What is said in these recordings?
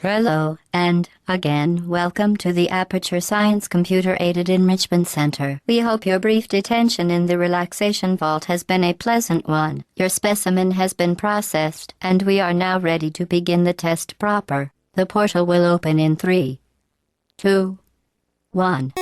Hello, and again, welcome to the Aperture Science Computer Aided Enrichment Center. We hope your brief detention in the relaxation vault has been a pleasant one. Your specimen has been processed, and we are now ready to begin the test proper. The portal will open in 3, 2, 1.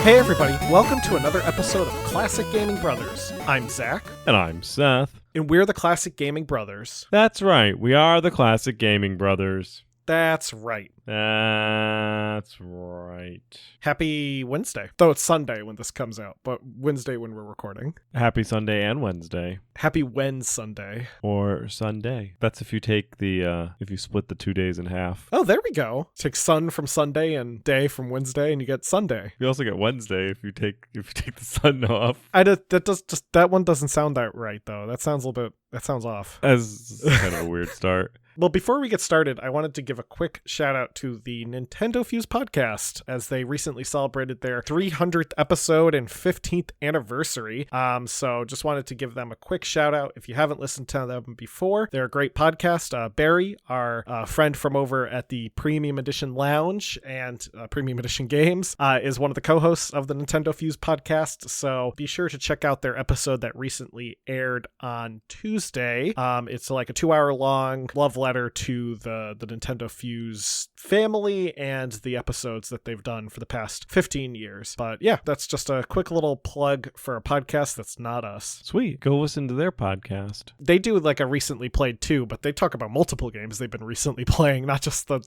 Hey everybody, welcome to another episode of Classic Gaming Brothers. I'm Zach. And I'm Seth. And we're the Classic Gaming Brothers. That's right, we are the Classic Gaming Brothers. That's right. That's right. Happy Wednesday. Though it's Sunday when this comes out, but Wednesday when we're recording. Happy Sunday and Wednesday. Happy Sunday. Or Sunday. That's if you take if you split the 2 days in half. Oh, there we go. Take sun from Sunday and day from Wednesday, and you get Sunday. You also get Wednesday if you take the sun off. That one doesn't sound that right though. That sounds off. As kind of a weird start. Well, before we get started, I wanted to give a quick shout out to the Nintendo Fuse podcast as they recently celebrated their 300th episode and 15th anniversary. So just wanted to give them a quick shout out. If you haven't listened to them before, they're a great podcast. Barry, our friend from over at the Premium Edition Lounge and Premium Edition Games, is one of the co-hosts of the Nintendo Fuse podcast. So be sure to check out their episode that recently aired on Tuesday. It's like a 2-hour long love letter to the Nintendo Fuse family and the episodes that they've done for the past 15 years. But yeah, that's just a quick little plug for a podcast that's not us. Sweet. Go listen to their podcast. They do like a recently played too, but they talk about multiple games they've been recently playing, not just the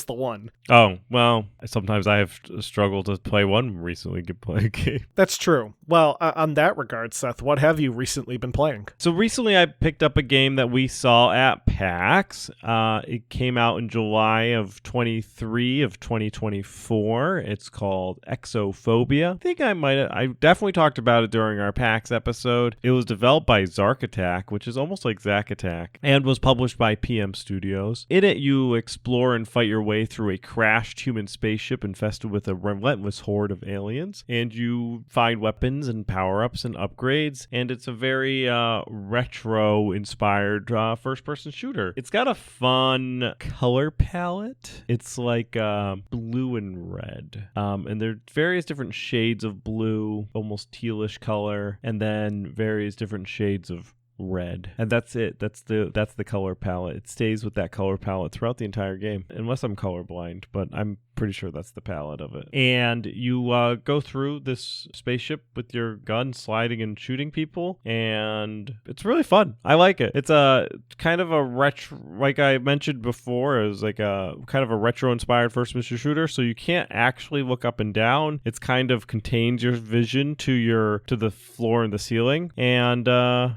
one. Oh, well, sometimes I have struggled to play one recently played game. That's true. Well, on that regard, Seth, what have you recently been playing? So recently I picked up a game that we saw at PAX. It came out in July of 2024. It's called Exophobia. I think I definitely talked about it during our PAX episode. It was developed by Zark Attack, which is almost like Zack Attack, and was published by PM Studios. In it, you explore and fight your way through a crashed human spaceship infested with a relentless horde of aliens, and you find weapons and power-ups and upgrades, and it's a very retro-inspired first-person shooter. It's got a fun color palette. It's like blue and red. And there are various different shades of blue, almost tealish color, and then various different shades of red, and that's it. That's the color palette. It stays with that color palette throughout the entire game, unless I'm colorblind, but I'm pretty sure that's the palette of it. And you go through this spaceship with your gun, sliding and shooting people, and it's really fun. I like it. It's a kind of a retro, like I mentioned before, it was like a kind of a retro-inspired first-person shooter, so you can't actually look up and down. It's kind of contains your vision to the floor and the ceiling, and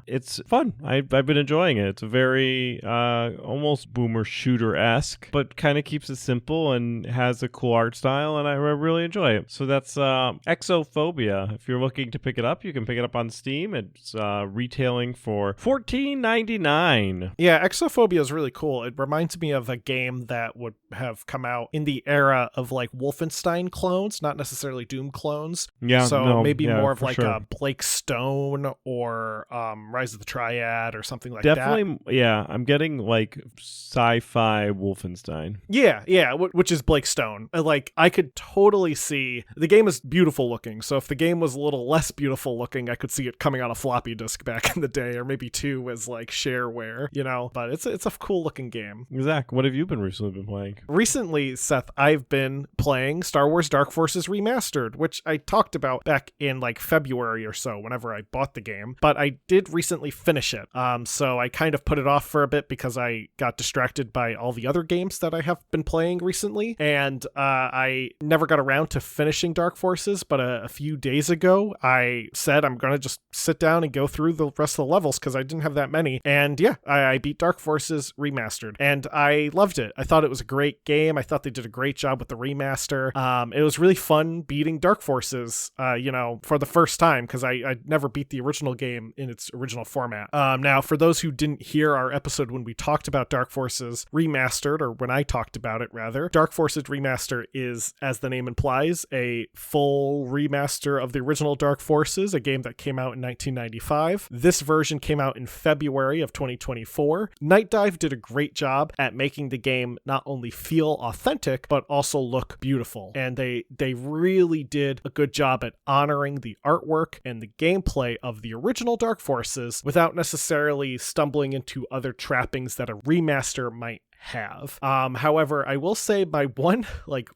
it's fun. I've been enjoying it. It's a very almost boomer shooter-esque, but kind of keeps it simple and has a cool art style, and I really enjoy it. So that's Exophobia. If you're looking to pick it up, you can pick it up on Steam. It's retailing for $14.99. Yeah, Exophobia is really cool. It reminds me of a game that would have come out in the era of like Wolfenstein clones, not necessarily Doom clones. Yeah, so maybe more of like sure. a Blake Stone or Rise of the Triad or something like Definitely, that. yeah. I'm getting like sci-fi Wolfenstein. Yeah, which is Blake Stone. Like, I could totally see, the game is beautiful looking, so if the game was a little less beautiful looking, I could see it coming on a floppy disk back in the day, or maybe 2 as like shareware, but it's a cool looking game. Zach, what have you recently been playing? Recently, Seth, I've been playing Star Wars Dark Forces Remastered, which I talked about back in like February or so, whenever I bought the game, but I did recently finish it. So I kind of put it off for a bit because I got distracted by all the other games that I have been playing recently, and and I never got around to finishing Dark Forces, but a few days ago, I said I'm going to just sit down and go through the rest of the levels because I didn't have that many. And yeah, I beat Dark Forces Remastered, and I loved it. I thought it was a great game. I thought they did a great job with the remaster. It was really fun beating Dark Forces, for the first time, because I never beat the original game in its original format. Now, for those who didn't hear our episode when we talked about Dark Forces Remastered, or when I talked about it rather, Dark Forces Remaster is, as the name implies, a full remaster of the original Dark Forces, a game that came out in 1995. This version came out in February of 2024. Night Dive did a great job at making the game not only feel authentic, but also look beautiful. And they really did a good job at honoring the artwork and the gameplay of the original Dark Forces without necessarily stumbling into other trappings that a remaster might have. However, I will say my one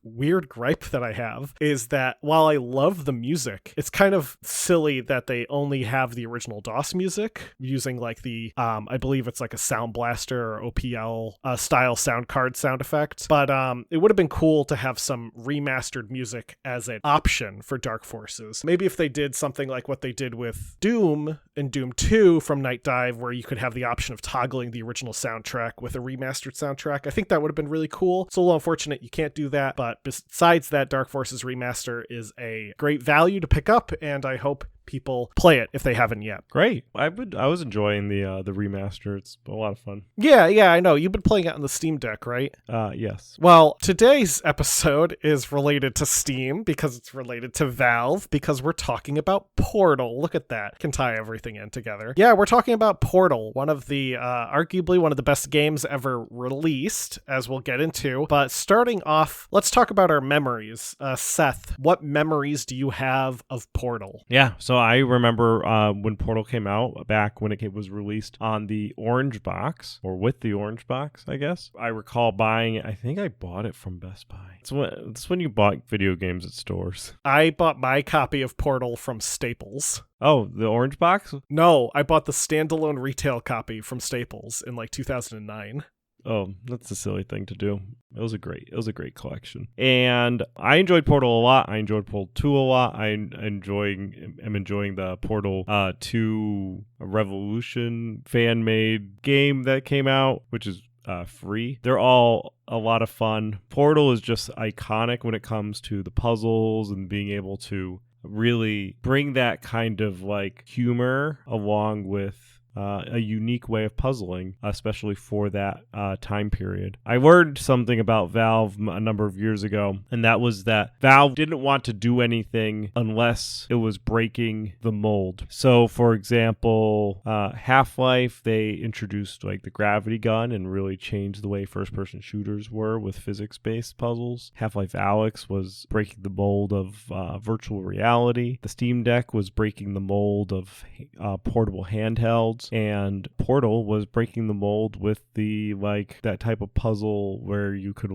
weird gripe that I have is that while I love the music, it's kind of silly that they only have the original DOS music using the I believe it's like a Sound Blaster or OPL style sound card sound effect. But it would have been cool to have some remastered music as an option for Dark Forces. Maybe if they did something like what they did with Doom and Doom 2 from Night Dive, where you could have the option of toggling the original soundtrack with a remastered soundtrack. I think that would have been really cool. It's a little unfortunate you can't do that, but besides that, Dark Forces Remaster is a great value to pick up, and I hope people play it if they haven't yet. Great. I was enjoying the remaster. It's a lot of fun. Yeah, I know. You've been playing it on the Steam Deck, right? Yes. Well, today's episode is related to Steam because it's related to Valve, because we're talking about Portal. Look at that. Can tie everything in together. Yeah, we're talking about Portal, one of the arguably one of the best games ever released, as we'll get into. But starting off, let's talk about our memories. Seth, what memories do you have of Portal? Yeah, so I remember when Portal came out, back when it was released on the orange box, or with the orange box, I guess. I recall buying it. I think I bought it from Best Buy. It's when you bought video games at stores. I bought my copy of Portal from Staples. Oh, the orange box? No, I bought the standalone retail copy from Staples in 2009. Oh, that's a silly thing to do. It was a great collection. And I enjoyed Portal a lot. I enjoyed Portal 2 a lot. I'm enjoying the Portal 2 Revolution fan-made game that came out, which is free. They're all a lot of fun. Portal is just iconic when it comes to the puzzles and being able to really bring that kind of humor along with a unique way of puzzling, especially for that time period. I learned something about Valve a number of years ago, and that was that Valve didn't want to do anything unless it was breaking the mold. So, for example, Half-Life, they introduced the gravity gun and really changed the way first-person shooters were with physics-based puzzles. Half-Life Alyx was breaking the mold of virtual reality. The Steam Deck was breaking the mold of portable handhelds. And Portal was breaking the mold with the that type of puzzle where you could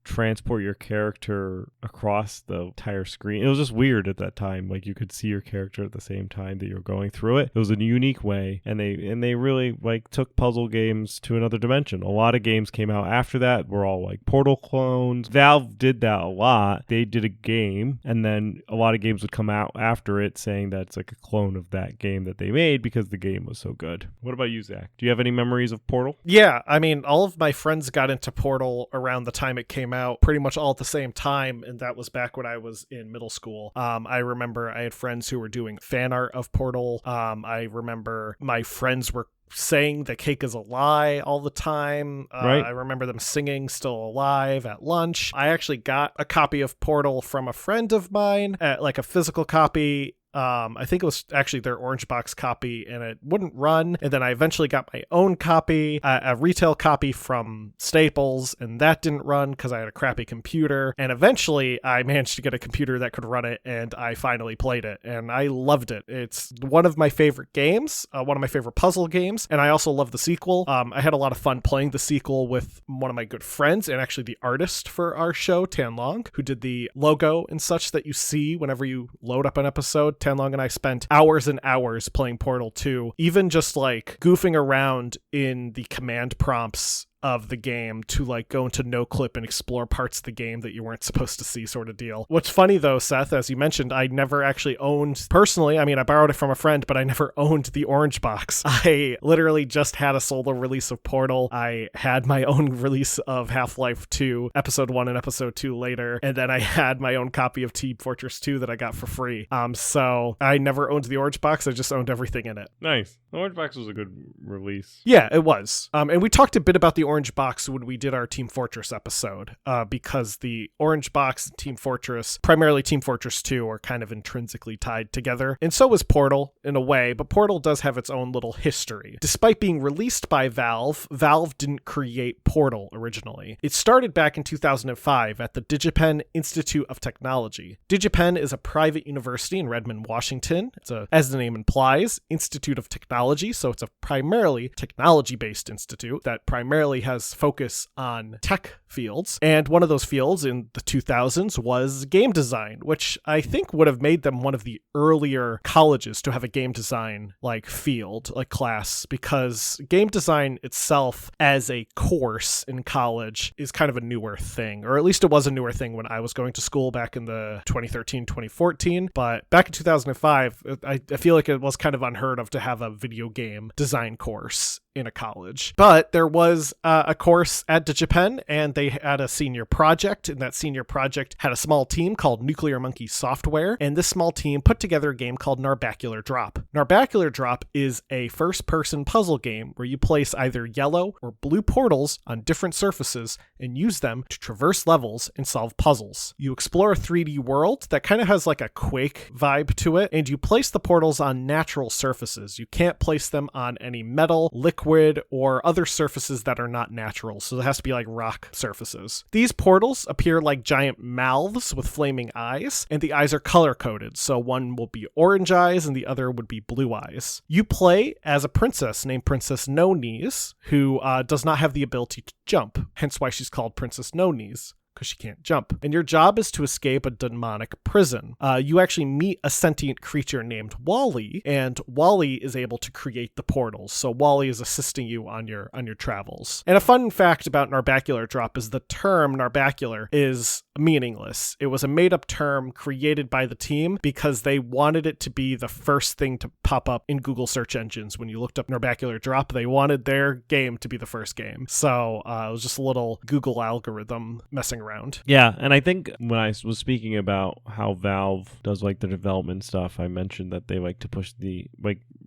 transport your character across the entire screen. It was just weird at that time. You could see your character at the same time that you're going through it. It was a unique way, and they really took puzzle games to another dimension. A lot of games came out after that were all Portal clones. Valve did that a lot. They did a game, and then a lot of games would come out after it saying that it's a clone of that game that they made because the game was so good. What about you, Zach? Do you have any memories of Portal? Yeah, I mean, all of my friends got into Portal around the time it came out, pretty much all at the same time, and that was back when I was in middle school. I remember I had friends who were doing fan art of Portal. I remember my friends were saying the cake is a lie all the time. Right. I remember them singing Still Alive at lunch. I actually got a copy of Portal from a friend of mine, a physical copy. I think it was actually their orange box copy, and it wouldn't run. And then I eventually got my own copy, a retail copy from Staples, and that didn't run because I had a crappy computer. And eventually I managed to get a computer that could run it, and I finally played it, and I loved it. It's one of my favorite games, one of my favorite puzzle games, and I also love the sequel. I had a lot of fun playing the sequel with one of my good friends, and actually the artist for our show, Tan Long, who did the logo and such that you see whenever you load up an episode. Tan Long and I spent hours and hours playing Portal 2, even just goofing around in the command prompts of the game to like go into no clip and explore parts of the game that you weren't supposed to see, sort of deal. What's funny though, Seth, as you mentioned, I never actually owned personally. I mean, I borrowed it from a friend, but I never owned the orange box. I literally just had a solo release of Portal. I had my own release of Half-Life 2, Episode 1 and Episode 2 later, and then I had my own copy of Team Fortress 2 that I got for free. So I never owned the orange box. I just owned everything in it. Nice. The orange box was a good release. Yeah, it was. And we talked a bit about the orange box when we did our Team Fortress episode, because the orange box and Team Fortress, primarily Team Fortress 2, are kind of intrinsically tied together. And so is Portal in a way, but Portal does have its own little history. Despite being released by Valve, Valve didn't create Portal originally. It started back in 2005 at the DigiPen Institute of Technology. DigiPen is a private university in Redmond, Washington. It's a, as the name implies, Institute of Technology, so it's a primarily technology-based institute that primarily has focus on tech fields. And one of those fields in the 2000s was game design, which I think would have made them one of the earlier colleges to have a game design like field, like class, because game design itself as a course in college is kind of a newer thing, or at least it was a newer thing when I was going to school back in the 2013, 2014. But back in 2005, I feel like it was kind of unheard of to have a video game design course in a college. But there was a course at DigiPen, and they had a senior project, and that senior project had a small team called Nuclear Monkey Software, and this small team put together a game called Narbacular Drop. Narbacular Drop is a first-person puzzle game where you place either yellow or blue portals on different surfaces and use them to traverse levels and solve puzzles. You explore a 3D world that kind of has like a Quake vibe to it, and you place the portals on natural surfaces. You can't place them on any metal, liquid, or other surfaces that are not natural, so it has to be like rock surfaces. These portals appear like giant mouths with flaming eyes, and the eyes are color-coded, so one will be orange eyes and the other would be blue eyes. You play as a princess named Princess No Knees, who does not have the ability to jump, hence why she's called Princess No Knees, because she can't jump. And your job is to escape a demonic prison. You actually meet a sentient creature named Wally, and Wally is able to create the portals. So Wally is assisting you on your travels. And a fun fact about Narbacular Drop is the term Narbacular is meaningless. It was a made-up term created by the team because they wanted it to be the first thing to pop up in Google search engines. When you looked up Narbacular Drop, they wanted their game to be the first game. So it was just a little Google algorithm messing around. Yeah, and I think when I was speaking about how Valve does like the development stuff, I mentioned that they like to push the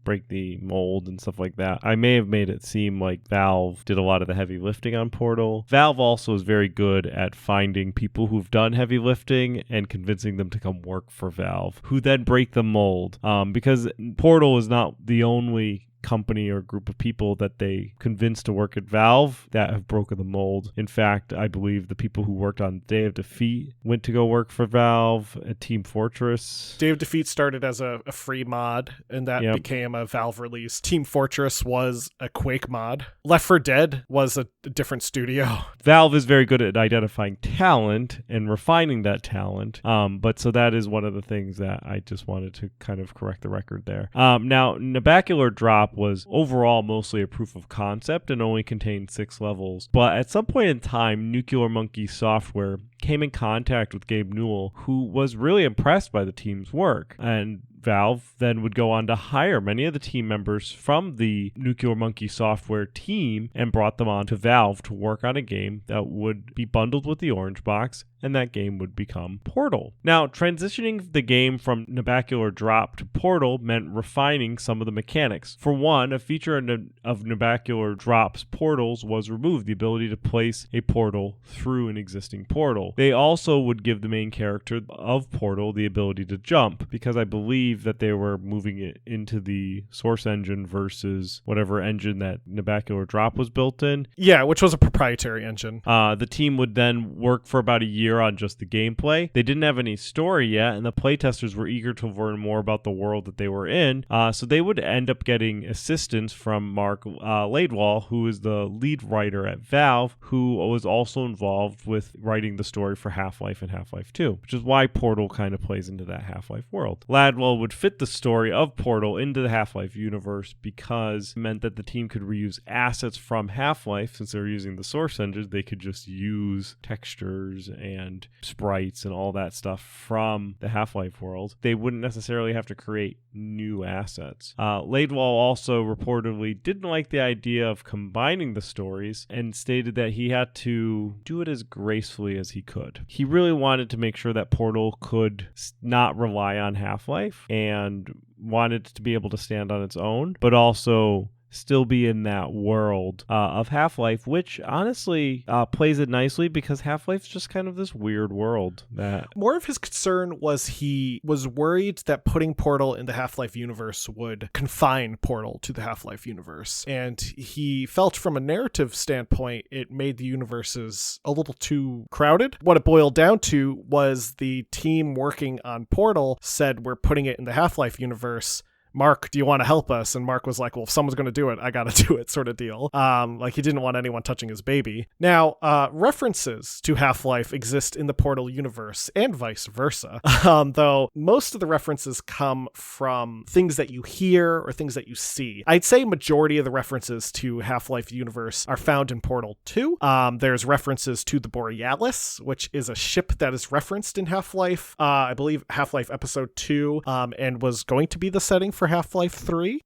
break the mold and stuff like that. I may have made it seem like Valve did a lot of the heavy lifting on Portal. Valve also is very good at finding people who've done heavy lifting and convincing them to come work for Valve, who then break the mold. Because Portal is not the only company or group of people that they convinced to work at Valve that have broken the mold. In fact, I believe the people who worked on Day of Defeat went to go work for Valve at Team Fortress. Day of Defeat started as a free mod, and that became a Valve release. Team Fortress was a Quake mod. Left 4 Dead was a different studio. Valve is very good at identifying talent and refining that talent. But so that is one of the things that I just wanted to kind of correct the record there. Now, Narbacular Drop was overall mostly a proof of concept and only contained 6 levels. But at some point in time, Nuclear Monkey Software came in contact with Gabe Newell, who was really impressed by the team's work. And Valve then would go on to hire many of the team members from the Nuclear Monkey Software team and brought them on to Valve to work on a game that would be bundled with the Orange Box, and that game would become Portal. Now, transitioning the game from Narbacular Drop to Portal meant refining some of the mechanics. For one, a feature of Narbacular Drop's portals was removed, the ability to place a portal through an existing portal. They also would give the main character of Portal the ability to jump, because I believe that they were moving it into the source engine versus whatever engine that Narbacular Drop was built in. Yeah, which was a proprietary engine. The team would then work for about a year on just the gameplay. They didn't have any story yet, and the playtesters were eager to learn more about the world that they were in, so they would end up getting assistance from Mark Laidwall, who is the lead writer at Valve, who was also involved with writing the story for Half-Life and Half-Life 2, which is why Portal kind of plays into that Half-Life world. Laidwall would fit the story of Portal into the Half-Life universe because it meant that the team could reuse assets from Half-Life. Since they were using the source engine, they could just use textures and sprites and all that stuff from the Half-Life world. They wouldn't necessarily have to create new assets. Laidlaw also reportedly didn't like the idea of combining the stories and stated that he had to do it as gracefully as he could. He really wanted to make sure that Portal could not rely on Half-Life and wanted to be able to stand on its own, but also still be in that world of Half-Life, which honestly plays it nicely because Half-Life's just kind of this weird world. That more of his concern was he was worried that putting Portal in the Half-Life universe would confine Portal to the Half-Life universe, and he felt from a narrative standpoint it made the universes a little too crowded. What it boiled down to was the team working on Portal said, we're putting it in the Half-Life universe. Mark, do you want to help us? And Mark was like, well, if someone's going to do it, I got to do it, sort of deal. Like he didn't want anyone touching his baby. Now, references to Half-Life exist in the Portal universe and vice versa. Though most of the references come from things that you hear or things that you see. I'd say majority of the references to Half-Life universe are found in Portal 2. There's references to the Borealis, which is a ship that is referenced in Half-Life, I believe Half-Life Episode 2, and was going to be the setting for Half-Life 3.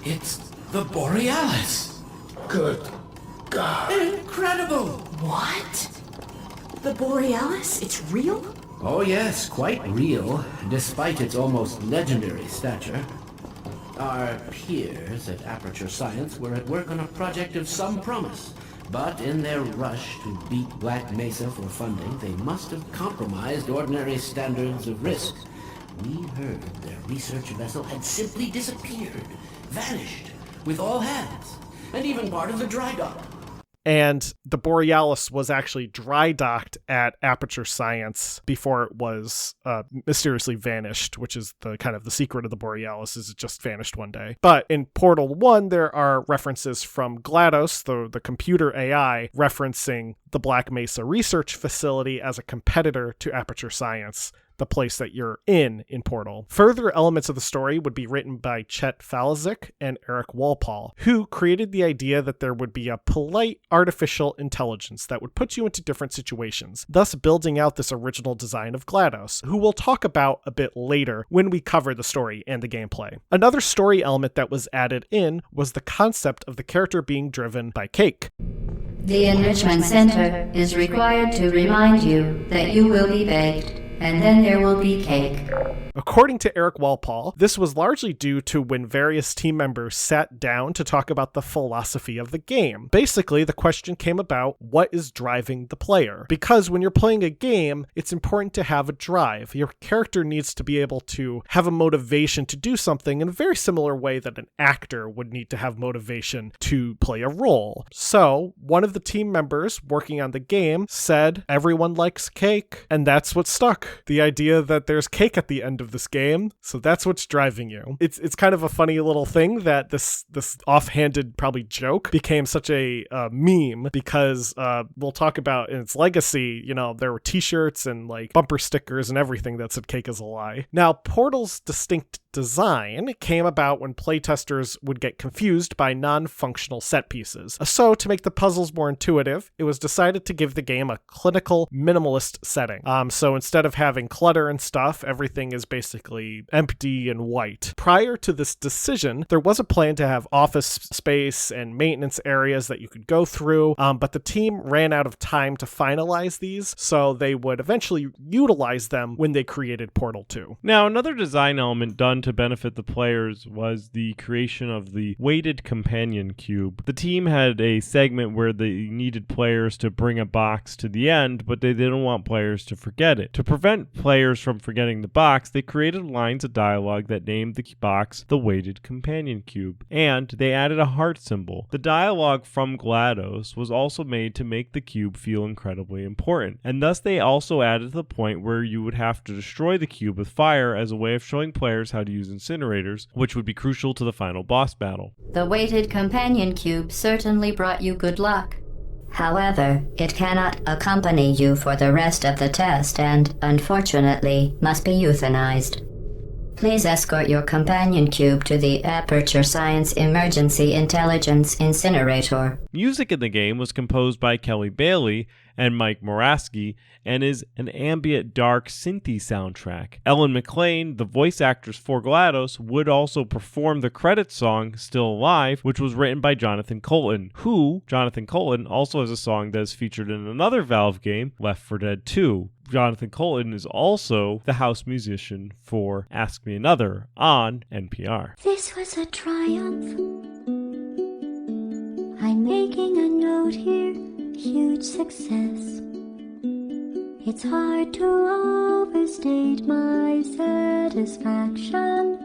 It's the Borealis. Good God. Incredible. What? The Borealis? It's real? Oh yes, quite real, despite its almost legendary stature. Our peers at Aperture Science were at work on a project of some promise, but in their rush to beat Black Mesa for funding, they must have compromised ordinary standards of risk. We heard their research vessel had simply disappeared, vanished, with all hands, and even part of the dry dock. And the Borealis was actually dry docked at Aperture Science before it was mysteriously vanished, which is the kind of the secret of the Borealis, is it just vanished one day. But in Portal 1, there are references from GLaDOS, the computer AI, referencing the Black Mesa Research Facility as a competitor to Aperture Science, the place that you're in Portal. Further elements of the story would be written by Chet Falazik and Eric Walpole, who created the idea that there would be a polite artificial intelligence that would put you into different situations, thus building out this original design of GLaDOS, who we'll talk about a bit later when we cover the story and the gameplay. Another story element that was added in was the concept of the character being driven by cake. The Enrichment Center is required to remind you that you will be baked, and then there will be cake. According to Eric Walpole, this was largely due to when various team members sat down to talk about the philosophy of the game. Basically, the question came about, what is driving the player? Because when you're playing a game, it's important to have a drive. Your character needs to be able to have a motivation to do something in a very similar way that an actor would need to have motivation to play a role. So, one of the team members working on the game said, everyone likes cake, and that's what stuck. The idea that there's cake at the end of this game, so that's what's driving you. It's kind of a funny little thing that this offhanded probably joke became such a meme because we'll talk about in its legacy, you know, there were t-shirts and like bumper stickers and everything that said cake is a lie. Now, Portal's distinct design came about when playtesters would get confused by non-functional set pieces. So to make the puzzles more intuitive, it was decided to give the game a clinical minimalist setting. So instead of having clutter and stuff, everything is basically empty and white. Prior to this decision, there was a plan to have office space and maintenance areas that you could go through, but the team ran out of time to finalize these, so they would eventually utilize them when they created Portal 2. Now, another design element done to benefit the players was the creation of the weighted companion cube. The team had a segment where they needed players to bring a box to the end, but they didn't want players to forget it. To prevent players from forgetting the box, they created lines of dialogue that named the box the weighted companion cube, and they added a heart symbol. The dialogue from GLaDOS was also made to make the cube feel incredibly important, and thus they also added to the point where you would have to destroy the cube with fire as a way of showing players how to use incinerators, which would be crucial to the final boss battle. The weighted companion cube certainly brought you good luck. However, it cannot accompany you for the rest of the test and, unfortunately, must be euthanized. Please escort your companion cube to the Aperture Science Emergency Intelligence Incinerator. Music in the game was composed by Kelly Bailey and Mike Moraski and is an ambient dark synthy soundtrack. Ellen McLean, the voice actress for GLaDOS, would also perform the credits song Still Alive, which was written by Jonathan Coulton, Jonathan Coulton also has a song that is featured in another Valve game, Left 4 Dead 2. Jonathan Coulton is also the house musician for Ask Me Another on NPR. This was a triumph. I'm making a note here, huge success. It's hard to overstate my satisfaction.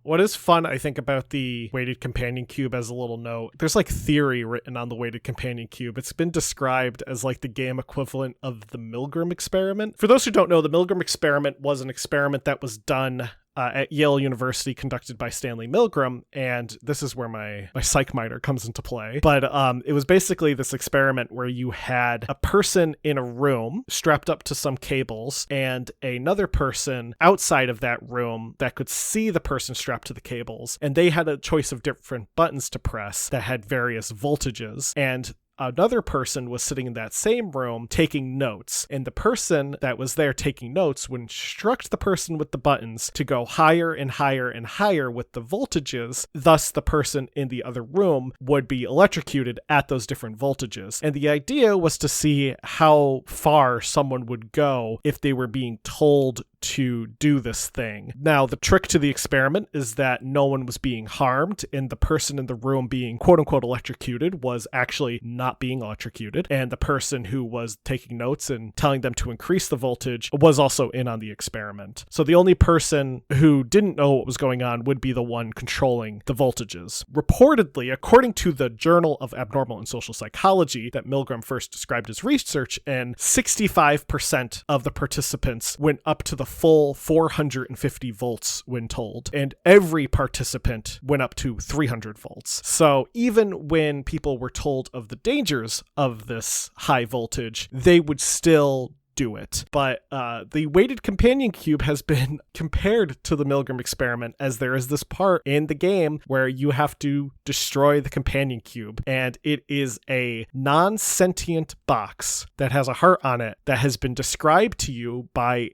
What is fun, I think, about the weighted companion cube as a little note, there's like theory written on the weighted companion cube. It's been described as like the game equivalent of the Milgram experiment. For those who don't know, the Milgram experiment was an experiment that was done at Yale University, conducted by Stanley Milgram, and this is where my psych minor comes into play. But it was basically this experiment where you had a person in a room strapped up to some cables and another person outside of that room that could see the person strapped to the cables, and they had a choice of different buttons to press that had various voltages, and another person was sitting in that same room taking notes, and the person that was there taking notes would instruct the person with the buttons to go higher and higher and higher with the voltages. Thus, the person in the other room would be electrocuted at those different voltages. And the idea was to see how far someone would go if they were being told to do this thing. Now, the trick to the experiment is that no one was being harmed, and the person in the room being quote-unquote electrocuted was actually not being electrocuted, and the person who was taking notes and telling them to increase the voltage was also in on the experiment. So the only person who didn't know what was going on would be the one controlling the voltages. Reportedly, according to the Journal of Abnormal and Social Psychology that Milgram first described his research in, 65% of the participants went up to the full 450 volts when told, and every participant went up to 300 volts. So even when people were told of the dangers of this high voltage, they would still do it. But the weighted companion cube has been compared to the Milgram experiment, as there is this part in the game where you have to destroy the companion cube, and it is a non-sentient box that has a heart on it that has been described to you by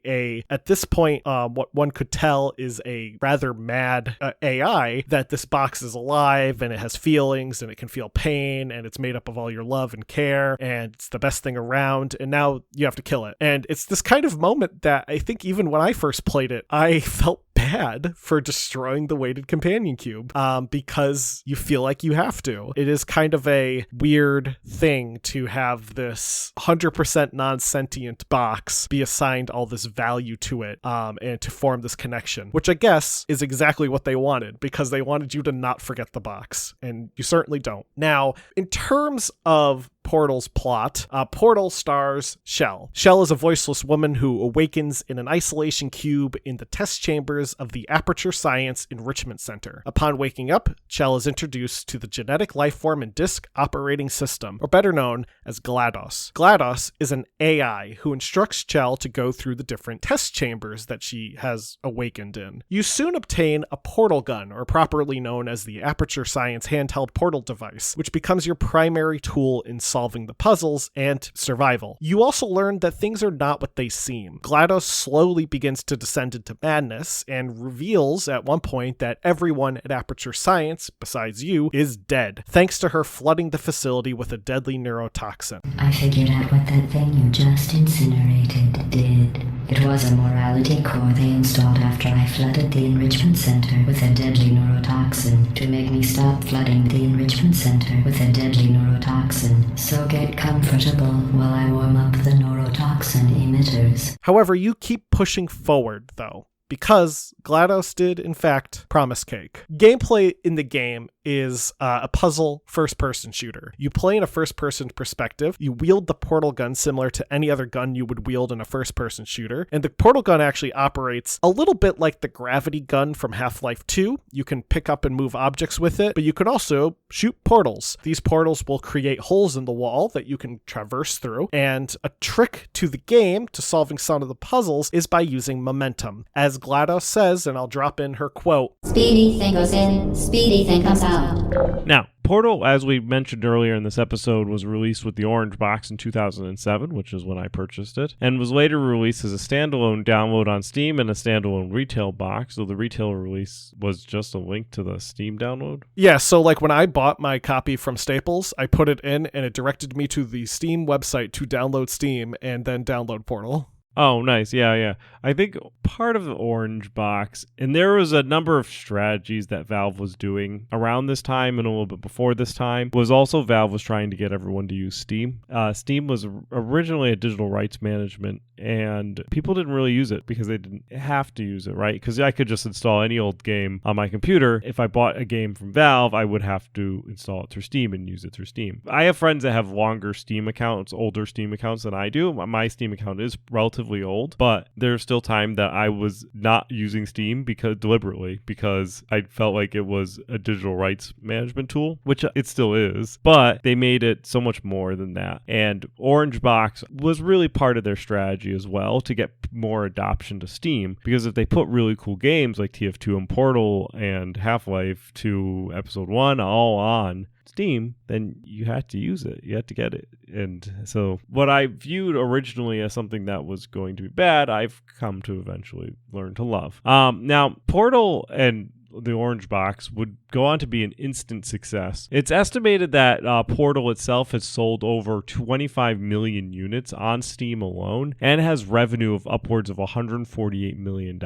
at this point, what one could tell is a rather mad AI, that this box is alive and it has feelings and it can feel pain and it's made up of all your love and care and it's the best thing around, and now you have to kill it. And it's this kind of moment that I think even when I first played it, I felt bad for destroying the weighted companion cube, because you feel like you have to. It is kind of a weird thing to have this 100% non-sentient box be assigned all this value to it, and to form this connection, which I guess is exactly what they wanted, because they wanted you to not forget the box, and you certainly don't. Now, in terms of Portal's plot, Portal stars Shell. Shell is a voiceless woman who awakens in an isolation cube in the test chambers of the Aperture Science Enrichment Center. Upon waking up, Shell is introduced to the genetic lifeform and disk operating system, or better known as GLaDOS. GLaDOS is an AI who instructs Shell to go through the different test chambers that she has awakened in. You soon obtain a portal gun, or properly known as the Aperture Science handheld portal device, which becomes your primary tool in solving the puzzles and survival. You also learn that things are not what they seem. GLaDOS slowly begins to descend into madness and reveals at one point that everyone at Aperture Science, besides you, is dead, thanks to her flooding the facility with a deadly neurotoxin. I figured out what that thing you just incinerated did. It was a morality core they installed after I flooded the enrichment center with a deadly neurotoxin to make me stop flooding the enrichment center with a deadly neurotoxin. So get comfortable while I warm up the neurotoxin emitters. However, you keep pushing forward, though, because GLaDOS did, in fact, promise cake. Gameplay in the game is a puzzle first-person shooter. You play in a first-person perspective. You wield the portal gun similar to any other gun you would wield in a first-person shooter. And the portal gun actually operates a little bit like the gravity gun from Half-Life 2. You can pick up and move objects with it, but you can also shoot portals. These portals will create holes in the wall that you can traverse through. And a trick to the game, to solving some of the puzzles, is by using momentum. As GLaDOS says, and I'll drop in her quote, Speedy thing goes in, speedy thing comes out. Now, Portal, as we mentioned earlier in this episode, was released with the orange box in 2007, which is when I purchased it, and was later released as a standalone download on Steam and a standalone retail box. So the retail release was just a link to the Steam download? Yeah, so like when I bought my copy from Staples, I put it in and it directed me to the Steam website to download Steam and then download Portal. Oh, nice. Yeah. I think part of the orange box, and there was a number of strategies that Valve was doing around this time and a little bit before this time, was also Valve was trying to get everyone to use Steam. Steam was originally a digital rights management, and people didn't really use it because they didn't have to use it, right? Because I could just install any old game on my computer. If I bought a game from Valve, I would have to install it through Steam and use it through Steam. I have friends that have longer Steam accounts, older Steam accounts than I do. My Steam account is relatively old, but there's still time that I was not using Steam deliberately because I felt like it was a digital rights management tool, which it still is, but they made it so much more than that. And Orange Box was really part of their strategy as well to get more adoption to Steam, because if they put really cool games like TF2 and Portal and Half-Life 2 Episode 1 all on Steam, then you had to use it. You had to get it. And so what I viewed originally as something that was going to be bad, I've come to eventually learn to love. Now, Portal and the orange box would go on to be an instant success. It's estimated that Portal itself has sold over 25 million units on Steam alone and has revenue of upwards of $148 million.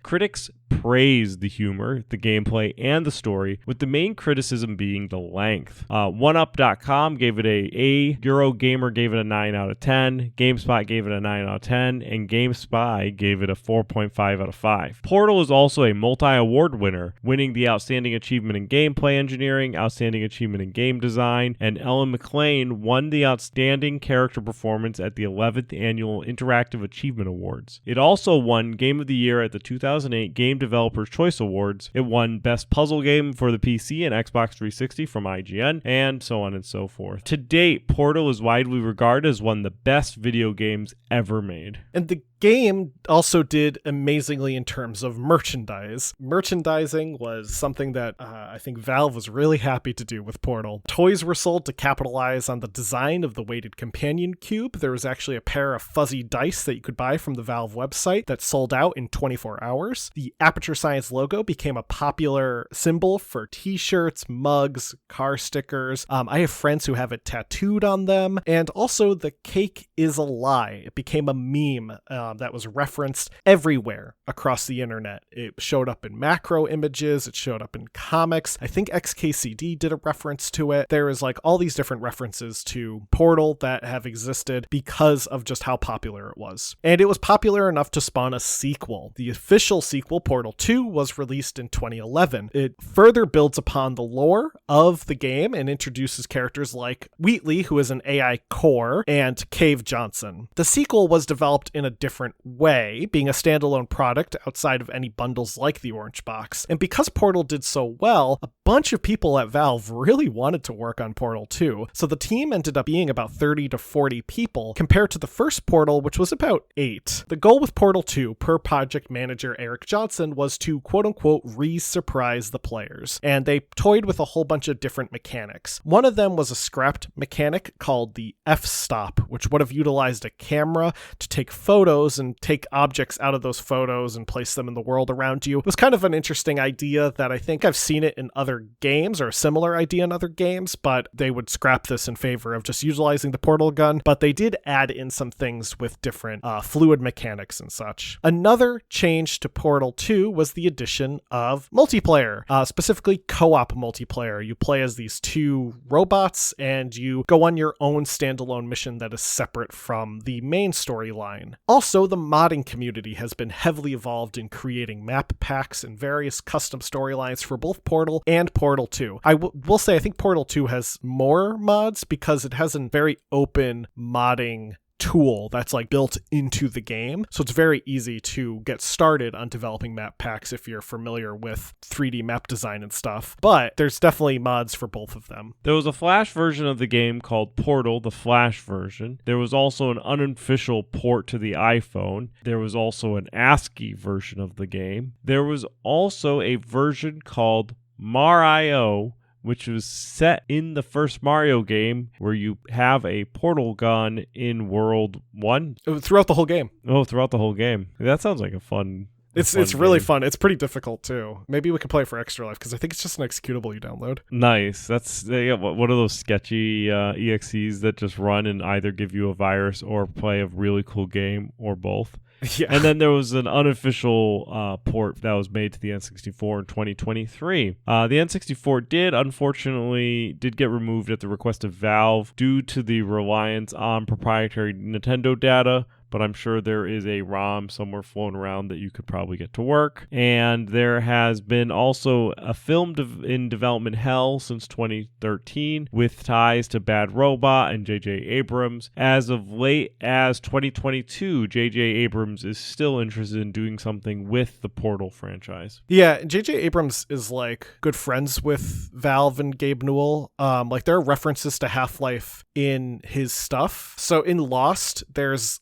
Critics praised the humor, the gameplay, and the story, with the main criticism being the length. OneUp.com gave it a Eurogamer gave it a 9 out of 10, GameSpot gave it a 9 out of 10, and GameSpy gave it a 4.5 out of 5. Portal is also a multi-award winner, winning the Outstanding Achievement in Gameplay Engineering, Outstanding Achievement in Game Design, and Ellen McLean won the Outstanding Character Performance at the 11th Annual Interactive Achievement Awards. It also won Game of the Year at the 2008 Game Developers' Choice Awards. It won Best Puzzle Game for the PC and Xbox 360 from IGN, and so on and so forth. To date, Portal is widely regarded as one of the best video games ever made. And the game also did amazingly in terms of merchandise. Merchandising was something that I think Valve was really happy to do with Portal. Toys were sold to capitalize on the design of the weighted companion cube. There was actually a pair of fuzzy dice that you could buy from the Valve website that sold out in 24 hours. The Aperture Science logo became a popular symbol for t-shirts, mugs, car stickers. I have friends who have it tattooed on them. And also the cake is a lie. It became a meme that was referenced everywhere across the internet. It showed up in macro images, it showed up in comics. I think XKCD did a reference to it. There is like all these different references to Portal that have existed because of just how popular it was. And it was popular enough to spawn a sequel. The official sequel, Portal 2, was released in 2011. It further builds upon the lore of the game and introduces characters like Wheatley, who is an AI core, and Cave Johnson. The sequel was developed in a different way, being a standalone product outside of any bundles like the Orange Box. And because Portal did so well, a bunch of people at Valve really wanted to work on Portal 2. So the team ended up being about 30 to 40 people compared to the first Portal, which was about 8. The goal with Portal 2, per project manager Eric Johnson, was to quote-unquote re-surprise the players. And they toyed with a whole bunch of different mechanics. One of them was a scrapped mechanic called the f-stop, which would have utilized a camera to take photos and take objects out of those photos and place them in the world around you. It was kind of an interesting idea that I think I've seen it in other games, or a similar idea in other games, but they would scrap this in favor of just utilizing the portal gun. But they did add in some things with different fluid mechanics and such. Another change to Portal 2 was the addition of multiplayer, specifically co-op multiplayer. You play as these two robots and you go on your own standalone mission that is separate from the main storyline. Also, Also, the modding community has been heavily involved in creating map packs and various custom storylines for both Portal and Portal 2. I will say I think Portal 2 has more mods because it has a very open modding tool that's like built into the game. So it's very easy to get started on developing map packs if you're familiar with 3D map design and stuff. But there's definitely mods for both of them. There was a Flash version of the game called Portal, the Flash version. There was also an unofficial port to the iPhone. There was also an ASCII version of the game. There was also a version called Mario, which was set in the first Mario game where you have a portal gun in World 1. Throughout the whole game. Oh, throughout the whole game. That sounds like a fun It's really fun. It's pretty difficult too. Maybe we can play it for Extra Life because I think it's just an executable you download. Nice. That's one of those sketchy EXEs that just run and either give you a virus or play a really cool game or both. Yeah. And then there was an unofficial port that was made to the N64 in 2023. The N64 unfortunately get removed at the request of Valve due to the reliance on proprietary Nintendo data, but I'm sure there is a ROM somewhere floating around that you could probably get to work. And there has been also a film in development hell since 2013 with ties to Bad Robot and J.J. Abrams. As of late as 2022, J.J. Abrams is still interested in doing something with the Portal franchise. Yeah, J.J. Abrams is like good friends with Valve and Gabe Newell. Like there are references to Half-Life in his stuff. So in Lost, there's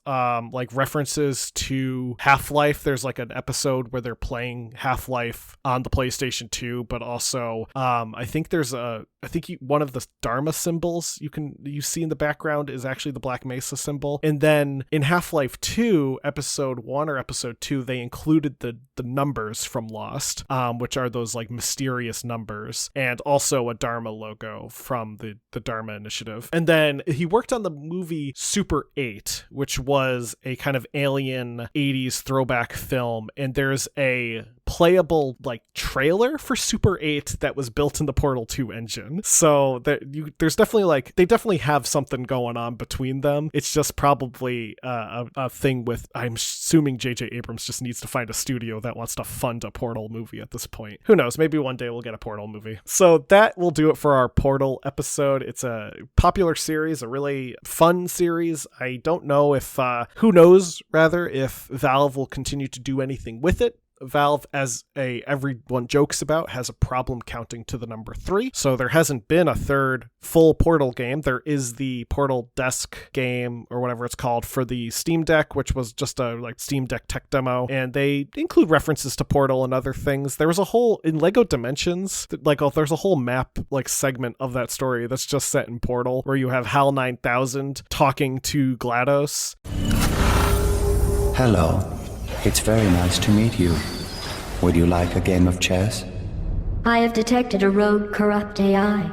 like references to Half-Life. There's like an episode where they're playing Half-Life on the PlayStation 2, but also I think there's one of the Dharma symbols you see in the background is actually the Black Mesa symbol. And then in Half-Life 2, episode 1 or episode 2, they included the numbers from Lost, which are those like mysterious numbers, and also a Dharma logo from the Dharma Initiative. And then he worked on the movie Super 8, which was a kind of alien 80s throwback film, and there's a playable like trailer for Super 8 that was built in the Portal 2 engine. So there's definitely like they definitely have something going on between them. It's just probably a thing with, I'm assuming J.J. Abrams just needs to find a studio that wants to fund a Portal movie at this point. Who knows? Maybe one day we'll get a Portal movie. So that will do it for our Portal episode. It's a popular series, a really fun series. I don't know if who knows rather if Valve will continue to do anything with it. Valve, as everyone jokes about, has a problem counting to the number 3. So there hasn't been a third full Portal game. There is the Portal Desk game or whatever it's called for the Steam Deck, which was just a like Steam Deck tech demo, and they include references to Portal and other things. There was a whole in Lego Dimensions, there's a whole map like segment of that story that's just set in Portal, where you have HAL 9000 talking to GLaDOS. Hello. It's very nice to meet you. Would you like a game of chess? I have detected a rogue corrupt AI.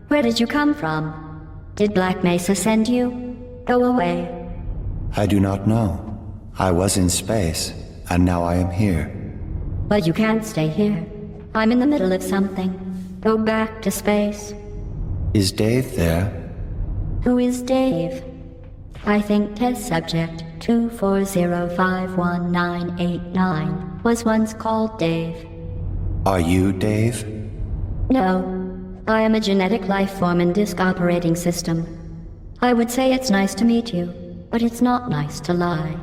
Where did you come from? Did Black Mesa send you? Go away. I do not know. I was in space, and now I am here. But you can't stay here. I'm in the middle of something. Go back to space. Is Dave there? Who is Dave? I think test subject 240518989 was once called Dave. Are you Dave? No, I am a genetic life form in disk operating system. I would say it's nice to meet you, but it's not nice to lie.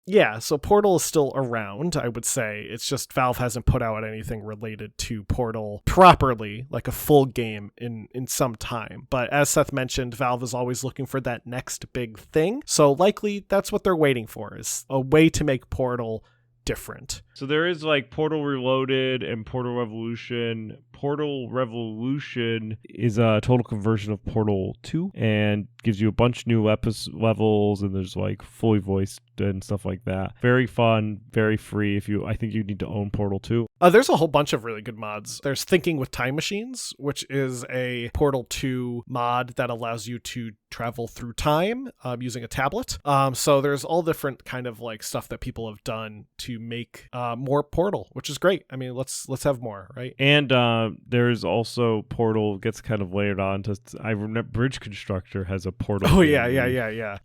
Yeah, so Portal is still around, I would say. It's just Valve hasn't put out anything related to Portal properly, like a full game, in some time. But as Seth mentioned, Valve is always looking for that next big thing. So likely that's what they're waiting for, is a way to make Portal different. So there is like Portal Reloaded and Portal Revolution. Portal Revolution is a total conversion of Portal 2 and gives you a bunch of new levels, and there's like fully voiced and stuff like that. Very fun, very free. I think you need to own Portal 2. There's a whole bunch of really good mods. There's Thinking with Time Machines, which is a Portal 2 mod that allows you to travel through time using a tablet. So there's all different kind of like stuff that people have done to make more Portal, which is great. I mean, let's have more, right? And there's also Portal gets kind of layered on to. I remember Bridge Constructor has a Portal. Oh, yeah.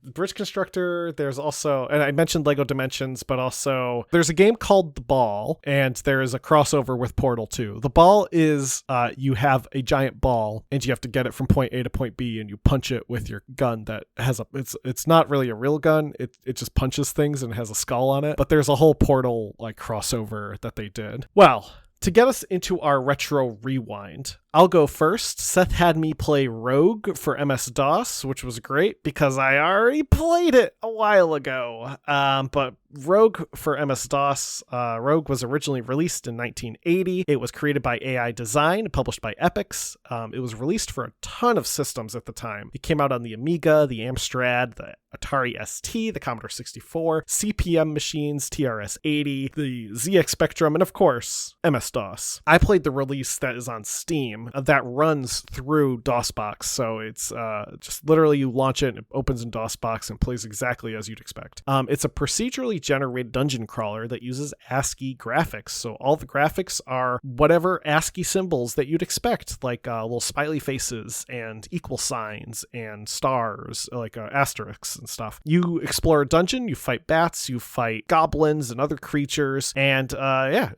Bridge Constructor, there's also, and I mentioned Lego Dimensions, but also there's a game called The Ball, and there is a crossover with Portal 2. The Ball is, you have a giant ball, and you have to get it from point A to point B, and you punch it with your gun that has it's not really a real gun, it just punches things and has a skull on it, but there's a whole Portal, like, crossover that they did. Well, to get us into our retro rewind, I'll go first. Seth had me play Rogue for MS-DOS, which was great because I already played it a while ago. But Rogue for MS-DOS, Rogue was originally released in 1980. It was created by AI Design, published by Epix. It was released for a ton of systems at the time. It came out on the Amiga, the Amstrad, the Atari ST, the Commodore 64, CPM machines, TRS-80, the ZX Spectrum, and of course, MS-DOS. I played the release that is on Steam that runs through DOSBox, so it's just literally you launch it, and it opens in DOSBox and plays exactly as you'd expect. It's a procedurally generated dungeon crawler that uses ASCII graphics, so all the graphics are whatever ASCII symbols that you'd expect, like little smiley faces and equal signs and stars, like asterisks and stuff. You explore a dungeon, you fight bats, you fight goblins and other creatures, and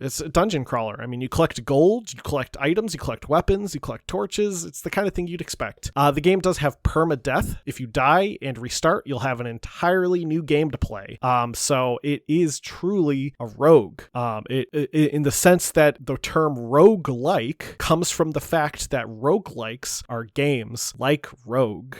it's a dungeon crawler. I mean, you collect gold, you collect items, you collect weapons, you collect torches. It's the kind of thing you'd expect. The game does have permadeath. If you die and restart, you'll have an entirely new game to play. So it is truly a rogue. In the sense that the term roguelike comes from the fact that roguelikes are games like Rogue.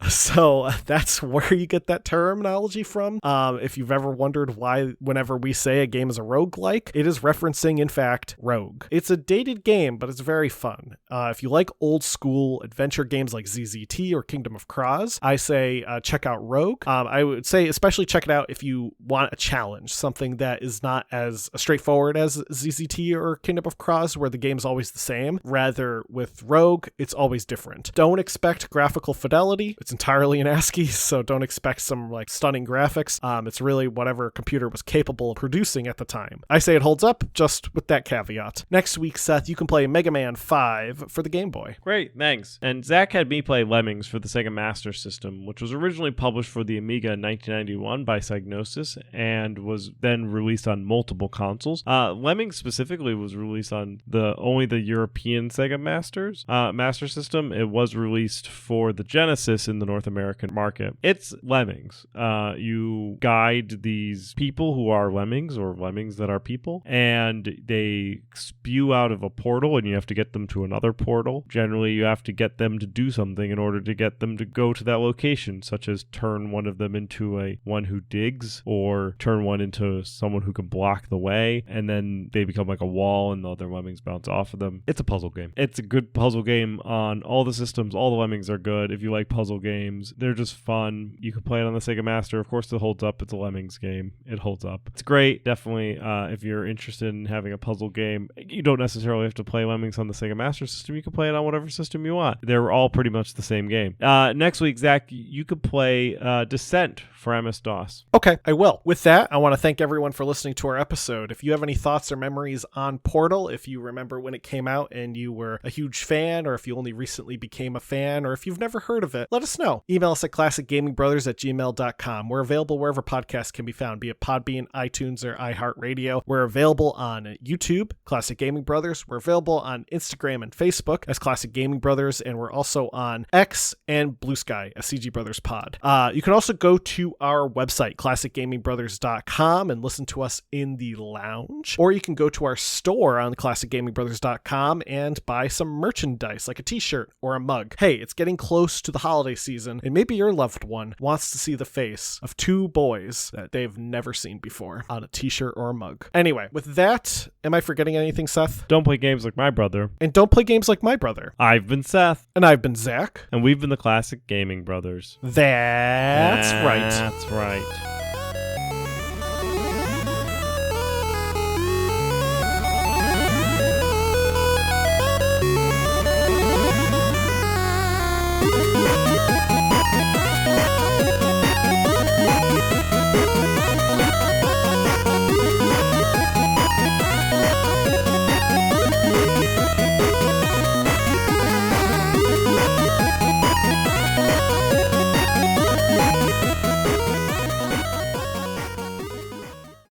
So that's where you get that terminology from. If you've ever wondered why whenever we say a game is a roguelike, it is referencing, in fact, Rogue. It's a dated game, but it's very fun. If you like old school adventure games like ZZT or Kingdom of Kroz, I say check out Rogue. I would say especially check it out if you want a challenge, something that is not as straightforward as ZZT or Kingdom of Kroz, where the game's always the same. Rather, with Rogue, it's always different. Don't expect graphical fidelity. It's entirely in ASCII, so don't expect some like stunning graphics. It's really whatever a computer was capable of producing at the time. I say it holds up, just with that caveat. Next week, Seth, you can play Mega Man 5 for the Game Boy. Great, thanks. And Zach had me play Lemmings for the Sega Master System, which was originally published for the Amiga in 1991 by Psygnosis and was then released on multiple consoles. Lemmings specifically was released on only the European Sega Master System. It was released for the Genesis in the North American market. It's Lemmings. You guide these people who are lemmings or lemmings that are people, and they spew out of a portal, and you have to get them to another portal. Generally, you have to get them to do something in order to get them to go to that location, such as turn one of them into one who digs, or turn one into someone who can block the way, and then they become like a wall and the other lemmings bounce off of them. It's a puzzle game. It's a good puzzle game on all the systems. All the lemmings are good. If you like puzzle games, they're just fun. You can play it on the Sega Master. Of course, it holds up. It's a Lemmings game. It holds up. It's great. Definitely, if you're interested in having a puzzle game, you don't necessarily have to play Lemmings on the Sega Master System. You can play it on whatever system you want. They're all pretty much the same game. Next week, Zach, you could play Descent for MS-DOS. Okay, I will. With that, I want to thank everyone for listening to our episode. If you have any thoughts or memories on Portal, if you remember when it came out and you were a huge fan, or if you only recently became a fan, or if you've never heard of it, let us know. Email us at classicgamingbrothers@gmail.com. We're available wherever podcasts can be found, be it Podbean, iTunes, or iHeartRadio. We're available on YouTube, Classic Gaming Brothers. We're available on Instagram and Facebook as Classic Gaming Brothers, and we're also on X and Blue Sky as CG Brothers Pod. You can also go to our website, classicgamingbrothers.com, and listen to us in the lounge, or you can go to our store on classicgamingbrothers.com and buy some merchandise like a t-shirt or a mug. Hey, it's getting close to the holiday season, and maybe your loved one wants to see the face of two boys that they've never seen before on a t-shirt or a mug. Anyway, with that, am I forgetting anything, Seth? Don't play games like my brother. And don't play games like my brother. I've been Seth. And I've been Zach. And we've been the Classic Gaming Brothers. That's right. That's right.